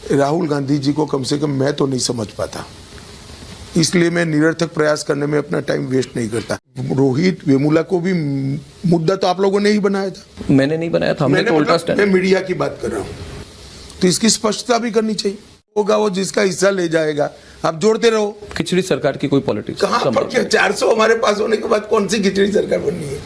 राहुल गांधी जी को कम से कम मैं तो नहीं समझ पाता, इसलिए मैं निरर्थक प्रयास करने में अपना टाइम वेस्ट नहीं करता। रोहित वेमुला को भी मुद्दा तो आप लोगों ने ही बनाया था। मैंने नहीं बनाया था, हमने तो उल्टा स्टैंड। मैं मीडिया की बात कर रहा हूँ, तो इसकी स्पष्टता भी करनी चाहिए। होगा वो जिसका हिस्सा ले जाएगा, आप जोड़ते रहो। खिचड़ी सरकार की कोई पॉलिटिक्स कहाँ पर क्या 400 हमारे पास होने के बाद कौन सी खिचड़ी सरकार बननी है?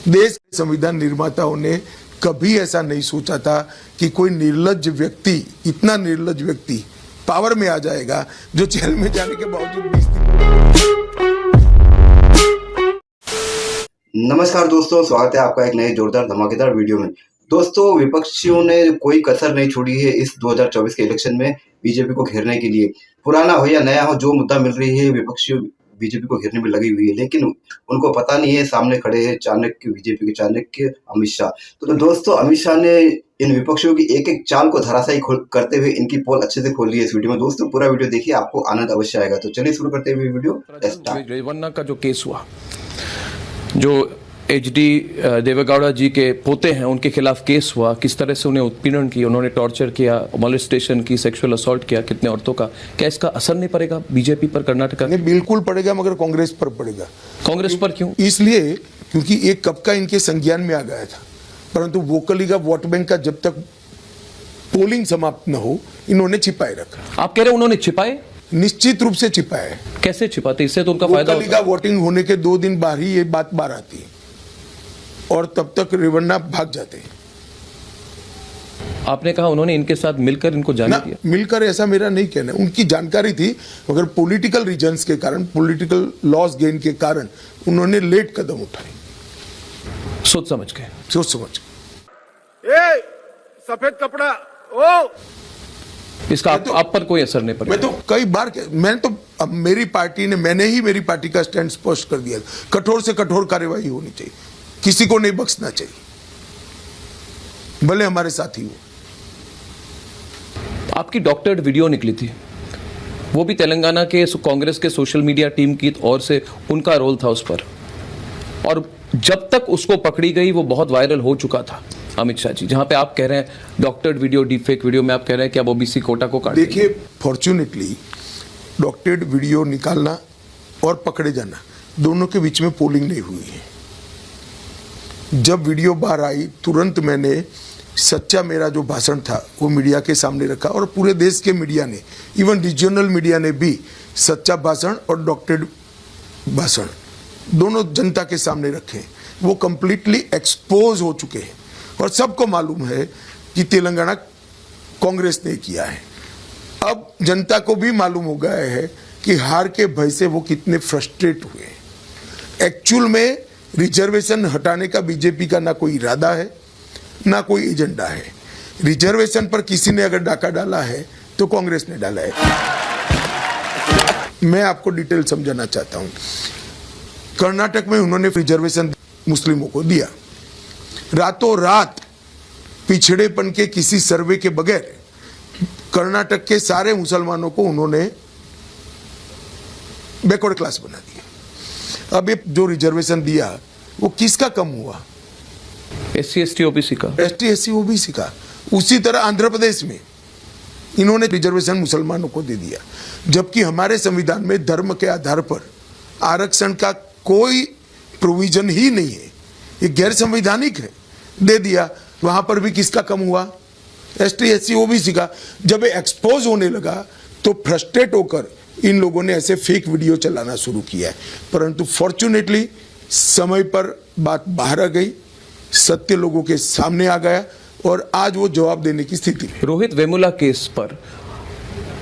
देश के संविधान निर्माताओं ने कभी ऐसा नहीं सोचा था कि कोई निर्लज्ज व्यक्ति, इतना निर्लज्ज व्यक्ति पावर में आ जाएगा जो जेल में जाने के बावजूद नमस्कार दोस्तों, स्वागत है आपका एक नए जोरदार धमाकेदार वीडियो में। दोस्तों, विपक्षियों ने कोई कसर नहीं छोड़ी है इस 2024 के इलेक्शन में बीजेपी को घेरने के लिए। पुराना हो या नया हो, जो मुद्दा मिल रही है विपक्षी बीजेपी को घेरने में लगी हुई है, लेकिन उनको पता नहीं है सामने खड़े हैं चाणक्य, बीजेपी के चाणक्य अमित शाह। तो दोस्तों, अमित शाह ने इन विपक्षियों की एक एक चाल को धराशायी करते हुए इनकी पोल अच्छे से खोल ली है। इस वीडियो में दोस्तों पूरा वीडियो देखिए, आपको आनंद अवश्य आएगा। तो चलिए शुरू करते हुए वीडियो। रेवन्ना का जो केस हुआ, जो HD देवेगौड़ा जी के पोते हैं उनके खिलाफ केस हुआ, किस तरह से उन्हें उत्पीड़न की, उन्होंने टॉर्चर किया, मोलेस्टेशन की, सेक्सुअल असॉल्ट किया कितने औरतों का, क्या इसका असर नहीं पड़ेगा बीजेपी पर, कर्नाटक? नहीं, बिल्कुल पड़ेगा, मगर कांग्रेस पर पड़ेगा। कांग्रेस पर क्यों? इसलिए क्योंकि एक कब का इनके संज्ञान में आ गया था, परंतु वोकली का वोट बैंक का जब तक पोलिंग समाप्त न हो इन्होंने छिपाए रखा। आप कह रहे हैं उन्होंने छिपाए? निश्चित रूप से छिपाए। कैसे छिपाते? इससे तो उनका फायदा वोकली का वोटिंग होने के 2 दिन बाद ही ये बात बाहर आती है और तब तक रेवन्ना भाग जाते हैं। आपने कहा उन्होंने इनके साथ मिलकर इनको जाने दिया। मिलकर ऐसा मेरा नहीं कहना, उनकी जानकारी थी, मगर पॉलिटिकल रीजंस के कारण, पॉलिटिकल लॉस गेन के कारण उन्होंने लेट कदम उठाए। सोच समझ के। सफेद कपड़ा ओ, इसका आप पर कोई असर नहीं पड़ेगा। मैं तो कई बार, अब मेरी पार्टी ने, मैंने ही मेरी पार्टी का स्टैंड स्पष्ट कर दिया, कठोर से कठोर कार्यवाही होनी चाहिए, किसी को नहीं बख्शना चाहिए, भले हमारे साथी हो। आपकी डॉक्टर्ड वीडियो निकली थी, वो भी तेलंगाना के कांग्रेस के सोशल मीडिया टीम की ओर से, उनका रोल था उस पर, और जब तक उसको पकड़ी गई वो बहुत वायरल हो चुका था अमित शाह जी, जहां पे आप कह रहे हैं doctored video, deep fake video में आप कह रहे हैं कि अब ओबीसी कोटा को काट। देखिए, फॉर्चुनेटली डॉक्टर्ड वीडियो निकालना और पकड़े जाना दोनों के बीच में पोलिंग नहीं हुई है। जब वीडियो बाहर आई तुरंत मैंने सच्चा मेरा जो भाषण था वो मीडिया के सामने रखा, और पूरे देश के मीडिया ने, इवन रीजनल मीडिया ने भी सच्चा भाषण और डॉक्टर्ड भाषण दोनों जनता के सामने रखे। वो कंप्लीटली एक्सपोज हो चुके हैं और सबको मालूम है कि तेलंगाना कांग्रेस ने किया है। अब जनता को भी मालूम हो गया है कि हार के भय से वो कितने फ्रस्ट्रेट हुए हैं। एक्चुअल में रिजर्वेशन हटाने का बीजेपी का ना कोई इरादा है, ना कोई एजेंडा है। रिजर्वेशन पर किसी ने अगर डाका डाला है तो कांग्रेस ने डाला है। मैं आपको डिटेल समझाना चाहता हूं। कर्नाटक में उन्होंने रिजर्वेशन मुस्लिमों को दिया, रातों रात पिछड़ेपन के किसी सर्वे के बगैर कर्नाटक के सारे मुसलमानों को उन्होंने बैकवर्ड क्लास बना दिया। अब ये जो रिजर्वेशन दिया वो किसका कम हुआ? SC ST OBC का। ST SC OBC का। उसी तरह आंध्र प्रदेश में इन्होंने रिजर्वेशन मुसलमानों को दे दिया, जबकि हमारे संविधान में धर्म के आधार पर आरक्षण का कोई प्रोविजन ही नहीं है, ये गैर संवैधानिक है, दे दिया। वहां पर भी किसका कम हुआ? ST SC OBC का। जब ये एक्सपोज होने लगा तो फ्रस्ट्रेट होकर इन लोगों ने ऐसे फेक वीडियो चलाना शुरू किया है, परंतु फॉर्चुनेटली समय पर बात बाहर आ गई, सत्य लोगों के सामने आ गया और आज वो जवाब देने की स्थिति में। रोहित वेमुला केस पर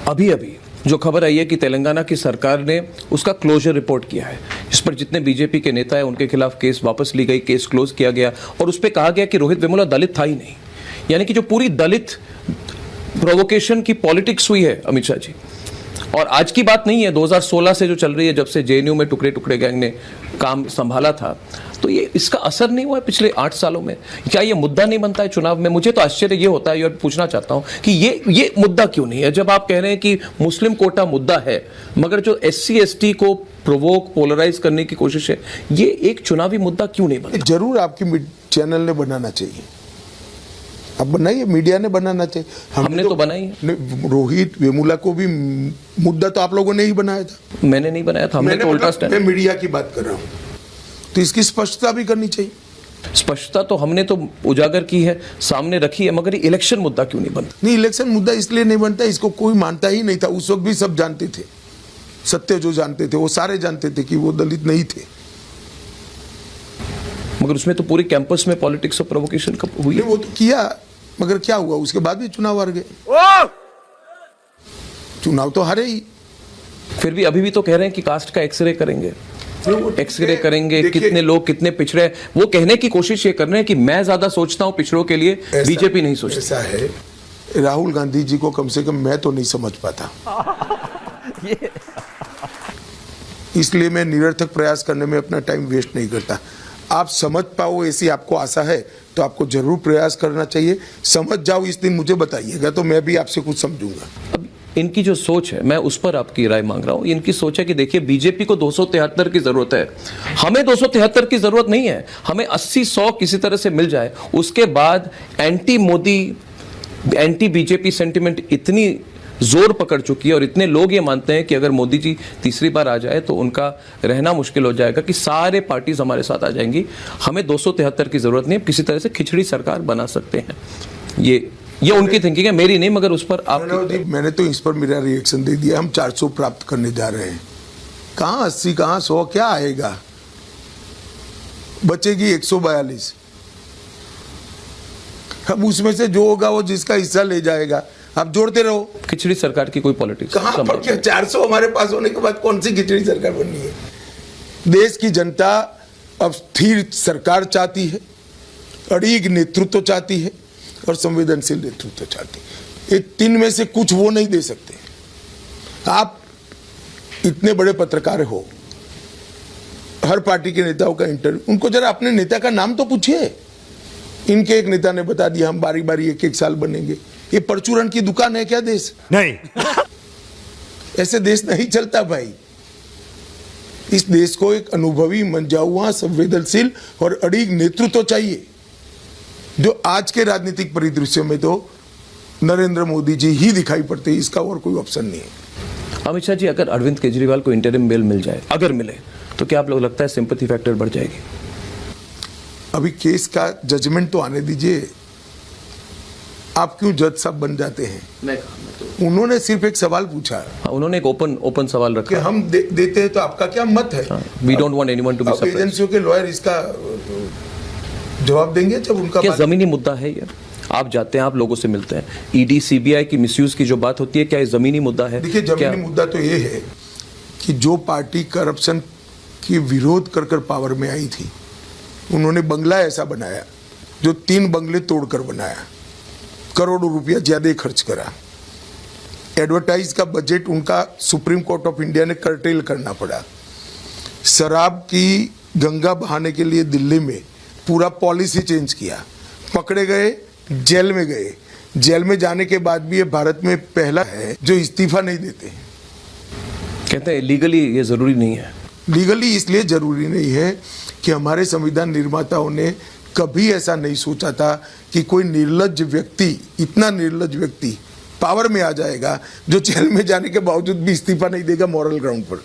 अभी जो खबर आई है कि तेलंगाना की सरकार ने उसका क्लोजर रिपोर्ट किया है, इस पर जितने बीजेपी के नेता हैं उनके खिलाफ केस वापस ली गई, केस क्लोज किया गया, और उस पर कहा गया कि रोहित वेमुला दलित था ही नहीं। यानी कि जो पूरी दलित प्रोवोकेशन की पॉलिटिक्स हुई है अमित शाह जी, और आज की बात नहीं है, 2016 से जो चल रही है, जब से JNU में टुकड़े टुकड़े गैंग ने काम संभाला था, तो ये इसका असर नहीं हुआ है पिछले 8 सालों में? क्या ये मुद्दा नहीं बनता है चुनाव में? मुझे तो आश्चर्य ये होता है, और पूछना चाहता हूं कि ये मुद्दा क्यों नहीं है, जब आप कह रहे हैं कि मुस्लिम कोटा मुद्दा है, मगर जो SC ST को प्रोवोक, पोलराइज करने की कोशिश है, ये एक चुनावी मुद्दा क्यों नहीं बनता? जरूर आपकी चैनल ने बनाना चाहिए, अब बनाइए, मीडिया ने बनाना चाहिए। हमने तो बनाई है। नहीं, रोहित वेमुला को भी मुद्दा तो आप लोगों ने ही बनाया था। मैंने नहीं बनाया था, हमने तो उल्टा स्टैंड। मैं मीडिया की बात कर रहा हूँ, तो इसकी स्पष्टता भी करनी चाहिए। स्पष्टता तो हमने तो उजागर की है, सामने रखी है, मगर इलेक्शन मुद्दा क्यों नहीं बनता? नहीं, इलेक्शन मुद्दा इसलिए नहीं बनता, इसको कोई मानता ही नहीं था। उस वक्त भी सब जानते थे, सत्य जो जानते थे वो सारे जानते थे कि वो दलित नहीं थे। मगर उसमें तो पूरे कैंपस में पॉलिटिक्स और प्रोवोकेशन कब हुई? वो तो किया, मगर क्या हुआ? उसके बाद भी चुनाव हार गए। चुनाव तो हारे ही। फिर भी अभी भी तो कह रहे हैं कि कास्ट का एक्सरे करेंगे, एक्सरे करेंगे, कितने लोग कितने पिछड़े हैं। वो कहने की कोशिश ये कर रहे हैं कि मैं ज्यादा सोचता हूं पिछड़ों के लिए, बीजेपी नहीं सोचती। ऐसा है, राहुल गांधी जी को कम से कम मैं तो नहीं समझ पाता। इसलिए मैं निरर्थक प्रयास करने में अपना टाइम वेस्ट नहीं करता। आप समझ पाओ ऐसी आपको आशा है तो आपको जरूर प्रयास करना चाहिए। समझ जाओ इस दिन मुझे बताइएगा, तो मैं भी आपसे कुछ समझूंगा। अब इनकी जो सोच है, मैं उस पर आपकी राय मांग रहा हूं। इनकी सोच है कि देखिए, बीजेपी को 273 की जरूरत है, हमें 273 की जरूरत नहीं है। हमें 80-100 किसी तरह से मिल जाए, उसके बाद anti Modi, anti BJP sentiment इतनी जोर पकड़ चुकी है और इतने लोग ये मानते हैं कि अगर मोदी जी तीसरी बार आ जाए तो उनका रहना मुश्किल हो जाएगा, कि सारे पार्टीज हमारे साथ आ जाएंगी। हमें 273 की जरूरत नहीं है, किसी तरह से खिचड़ी सरकार बना सकते हैं। ये उनकी थिंकिंग है, मेरी नहीं। मगर उस पर आप, मैंने तो इस पर मेरा रिएक्शन दे दिया। हम 400 प्राप्त करने जा रहे हैं। कहां 80, कहां 100, क्या आएगा? बचेगी 142। अब उसमें से जो होगा वो जिसका हिस्सा ले जाएगा। आप जोड़ते रहो। खिचड़ी सरकार की कोई पॉलिटिक्स कहां पर? क्या 400 हमारे पास होने के बाद कौन सी खिचड़ी सरकार बननी है? देश की जनता अब स्थिर सरकार चाहती है, अड़िग नेतृत्व चाहती है और संवेदनशील नेतृत्व चाहती है। ये तीन में से कुछ वो नहीं दे सकते। आप इतने बड़े पत्रकार हो, हर पार्टी के नेताओं का इंटरव्यू, उनको जरा अपने नेता का नाम तो पूछिए। इनके एक नेता ने बता दिया हम बारी बारी एक साल बनेंगे। ये परचूरन की दुकान है क्या देश? नहीं। ऐसे देश नहीं चलता भाई। इस देश को एक अनुभवी, मंजा हुआ, संवेदनशील और अड़िग नेतृत्व चाहिए, जो आज के राजनीतिक परिदृश्य में तो नरेंद्र मोदी जी ही दिखाई पड़ते हैं। इसका और कोई ऑप्शन नहीं है। अमित शाह जी, अगर अरविंद केजरीवाल को इंटरिम बेल मिल जाए, अगर मिले, तो क्या आप लोग लगता है सिंपैथी फैक्टर बढ़ जाएगी? अभी केस का जजमेंट तो आने दीजिए। आप क्यों जज साहब बन जाते हैं? मैं तो उन्होंने सिर्फ एक सवाल पूछा। हाँ, उन्होंने एक ओपन सवाल रखा कि हम देते हैं तो आपका क्या मत है? We don't want anyone to be surprised. एजेंसियों के लॉयर इसका जवाब देंगे जब उनका क्या जमीनी मुद्दा है ये? आप जाते हैं, आप लोगों से मिलते हैं, ईडी सीबीआई की मिसयूज की जो बात होती है, क्या ये जमीनी मुद्दा है? देखिए, जमीनी मुद्दा तो ये है कि जो पार्टी करप्शन की विरोध कर कर पावर में आई थी, उन्होंने बंगला ऐसा बनाया जो 3 बंगले तोड़कर बनाया, करोड़ों रुपया ज्यादा खर्च करा। एडवर्टाइज का बजट उनका सुप्रीम कोर्ट ऑफ इंडिया ने कर्टेल करना पड़ा। शराब की गंगा बहाने के लिए दिल्ली में पूरा पॉलिसी चेंज किया। पकड़े गए, जेल में गए। जेल में जाने के बाद भी ये भारत में पहला है जो इस्तीफा नहीं देते। कहते हैं लीगली ये जरूरी नहीं है। लीगली इसलिए जरूरी नहीं है कि हमारे संविधान निर्माताओं ने कभी ऐसा नहीं सोचा था कि कोई निर्लज्ज व्यक्ति, इतना निर्लज्ज व्यक्ति पावर में आ जाएगा जो जेल में जाने के बावजूद भी इस्तीफा नहीं देगा मॉरल ग्राउंड पर।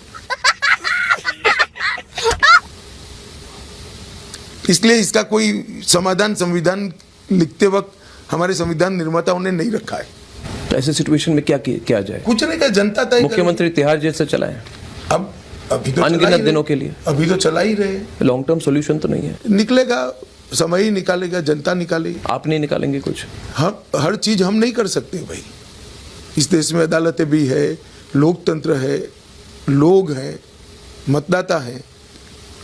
इसलिए इसका कोई समाधान संविधान लिखते वक्त हमारे संविधान निर्माताओं ने नहीं रखा है। तो ऐसे सिचुएशन में क्या किया जाए? कुछ नहीं, का जनता तय। मुख्यमंत्री तिहाड़ जेल से चलाएं अब अभी तो अनगिनत दिनों के लिए, अभी तो चला ही रहे। लॉन्ग टर्म सॉल्यूशन तो नहीं है। निकलेगा, समय ही निकालेगा, जनता निकालेगी। आप नहीं निकालेंगे कुछ? हर चीज हम नहीं कर सकते भाई। इस देश में अदालतें भी है, लोकतंत्र है, लोग हैं, मतदाता है,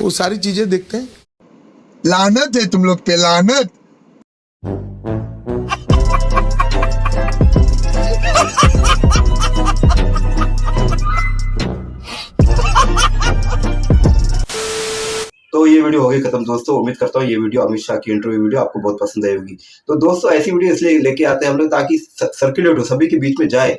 वो सारी चीजें देखते हैं। लानत है तुम लोग पे, लानत। तो ये वीडियो हो गई खत्म दोस्तों। उम्मीद करता हूँ ये वीडियो, अमित शाह की इंटरव्यू वीडियो, आपको बहुत पसंद आई होगी। तो दोस्तों ऐसी वीडियो इसलिए लेके आते हैं हम लोग ताकि सर्कुलेट हो, सभी के बीच में जाए,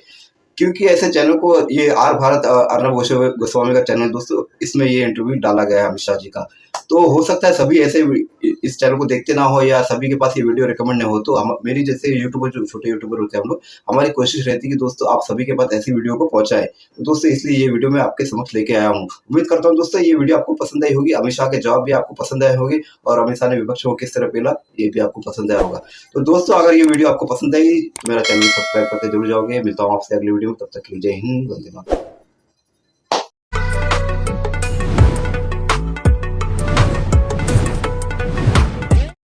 क्योंकि ऐसे चैनल को, ये आर भारत अर्नब गोस्वामी का चैनल दोस्तों, इसमें ये इंटरव्यू डाला गया है अमित शाह जी का। तो हो सकता है सभी ऐसे इस चैनल को देखते ना हो या सभी के पास ये वीडियो रिकमेंड नहीं हो, तो हम मेरी जैसे यूट्यूबर जो छोटे यूट्यूबर होते हैं हम लोग, हमारी कोशिश रहती है कि दोस्तों आप सभी के पास ऐसी वीडियो को पहुंचाएं। तो दोस्तों इसलिए ये वीडियो मैं आपके समक्ष लेके आया हूँ। उम्मीद करता हूँ दोस्तों ये वीडियो आपको पसंद आई होगी, अमित शाह के जवाब भी आपको पसंद आए होंगे और अमित शाह ने विपक्ष को किस तरह पेला ये भी आपको पसंद आया होगा। तो दोस्तों अगर ये वीडियो आपको पसंद आई तो मेरा चैनल सब्सक्राइब करके जरूर जाओगे। मिलता हूँ आपसे अगली वीडियो में, तब तक के लिए जय हिंद, वंदे मातरम।